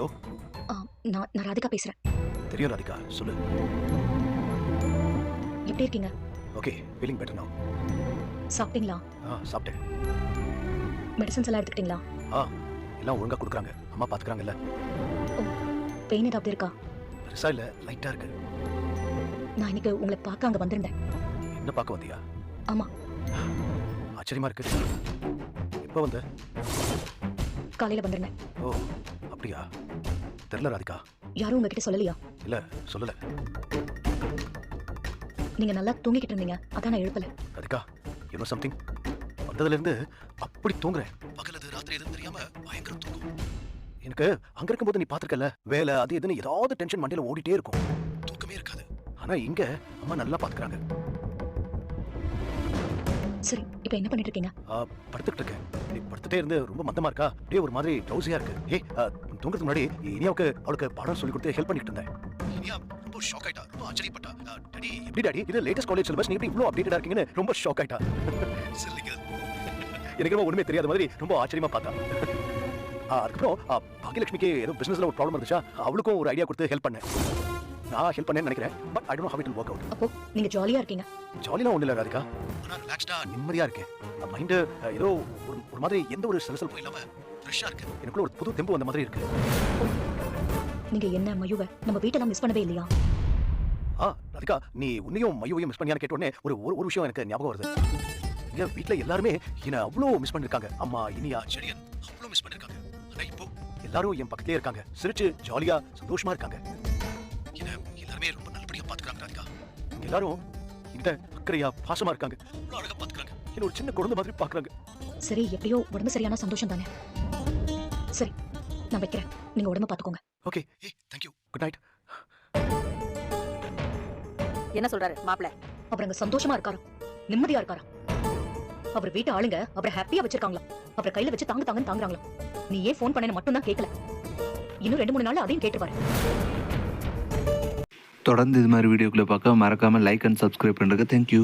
Hello. நான் ராதிகா பேசுறேன். தெரியும் ராதிகா, சொல்லு. எப்படி இருக்கீங்க? ஓகே, ஃபீலிங் பெட்டர் நவ. சாப்பிட்டீங்களா? சாப்பிட்டேன். மெடிசன்ஸ் எல்லாம் எடுத்துக்கிட்டீங்களா? எல்லாம் ஒழுங்கா கொடுக்குறாங்க. அம்மா பாத்துக்கறாங்கல்ல. பெயின் ஏதாவது இருக்கா? பெருசா இல்ல, லைட்டா இருக்கு. நான் இன்னைக்கு உங்களை பார்க்க அங்க வந்திருந்தேன். என்ன பார்க்க வந்தியா? ஆமா. ஆச்சரியமா இருக்கு. எப்ப வந்த? காலையில வந்திருந்தேன். ஓ, அப்படியா? தெரியல ராதிகா. யாரும் உங்ககிட்ட சொல்லலையா? இல்ல, சொல்லல. நீங்க நல்லா தூங்கிக்கிட்டு இருந்தீங்க, அதான் நான் எழுப்பல. Radhika, you know something? வந்ததுல இருந்து அப்படி தூங்குறேன். பகலது ராத்திரி எதுவும் தெரியாம பயங்கர தூக்கம். எனக்கு அங்க இருக்கும்போது நீ பாத்துருக்கல, வேலை அது எதுன்னு ஏதாவது டென்ஷன் மண்டையில ஓடிட்டே இருக்கும். தூக்கமே இருக்காது. ஆனா இங்க அம்மா நல்லா பாத்துக்கறாங்க. சரி, இப்போ என்ன பண்ணிட்டு இருக்கீங்க? படுத்துக்கிட்டு இருக்கேன். நீ படுத்துட்டே இருந்து ரொம்ப மந்தமா இருக்கா? அப்படியே ஒரு மாதிரி ட்ரௌசியா இருக்கு. தூங்குறதுக்கு முன்னாடி இனியாவுக்கு அவளுக்கு பாடம் சொல்லி கொடுத்து ஹெல்ப் பண்ணிட்டு இருந்தேன். இனியா ரொம்ப ஷாக் ஆயிட்டா, ரொம்ப ஆச்சரியப்பட்டா. டாடி, எப்படி டாடி இது லேட்டஸ்ட் காலேஜ் சிலபஸ், நீ எப்படி இவ்வளவு அப்டேட்டடா இருக்கீங்கன்னு ரொம்ப ஷாக் ஆயிட்டா. சில்லிங்க. எனக்கு ரொம்ப ஒண்ணுமே தெரியாத மாதிரி ரொம்ப ஆச்சரியமா பார்த்தா. அதுக்கப்புறம் பாக்கியலட்சுமிக்கு ஏதோ பிசினஸ்ல ஒரு ப்ராப்ளம் இருந்துச்சா, அவளுக்கும் ஒரு ஐடியா கொடுத்து ஹெல்ப் பண்ணேன். நான் ஹெல்ப் பண்ணேன்னு நினைக்கிறேன், but I don't know how it will work out. அப்போ நீங்க ஜாலியா இருக்கீங்க? ஜாலிலாம் ஒண்ணு இல்ல ராதிகா, ஆனா ரிலாக்ஸ்டா நிம்மதியா இருக்கேன். மைண்ட் ஏதோ ஒரு மாதிரி எந்த ஒரு சலசலப்பும் இல்லாம ஃப்ரெஷ்ஷா இருக்கு. எனக்குள்ள ஒரு புது தெம்பு வந்த மாதிரி இருக்கு. நீங்க என்ன மயுவை நம்ம வீட்டெல்லாம் மிஸ் பண்ணவே இல்லையா? ராதிகா, நீ உன்னையும் மயுவையும் மிஸ் பண்ணியான்னு கேட்ட உடனே ஒரு விஷயம் எனக்கு ஞாபகம் வருது. என் வீட்டுல எல்லாருமே என்ன அவ்வளோ மிஸ் பண்ணிருக்காங்க. அம்மா, இனியா, செடியன் அவ்வளோ மிஸ் பண்ணிருக்காங்க. ஆனா இப்போ எல்லாரும் என் பக்கத்திலே இருக்காங்க, சிரிச்சு ஜாலியா சந்தோஷமா இருக்காங்க. என்ன எல்லாருமே ரொம்ப நல்லபடியா பாத்துக்கிறாங்க ராதிகா. எல்லாரும் இந்த அக்கறையா பாசமா இருக்காங்க, அவ்வளோ அழகா பாத்துக்கிறாங்க. என்ன ஒரு சின்ன குழந்தை மாதிரி பாக்குறாங்க. சரி, எப்படியோ உடம்பு சரியான சந்தோஷம் தானே. சரி, நான் வைக்கிறேன். நீங்க உடம்ப பாத்துக்கோங்க. Okay, thank you. Good night. என்ன சொல்றாரு மாப்ள? அவர் அங்க சந்தோஷமா இருக்காரா, நிம்மதியா இருக்காரா? அவர் வீட்டு ஆளுங்க அவரை ஹாப்பியா வச்சிருக்காங்களா, அவரை கையில வச்சு தாங்கன்னு தாங்குறாங்களா? நீ ஏன் ஃபோன் பண்ணேன்னு மட்டும் தான் கேட்கல, இன்னும் 2-3 நாள் அதையும் கேட்டுப்பாரு. தொடர்ந்து இது மாதிரி வீடியோக்களை பார்க்க மறக்காம லைக் அண்ட் சப்ஸ்கிரைப் பண்ணுங்க. தேங்க்யூ.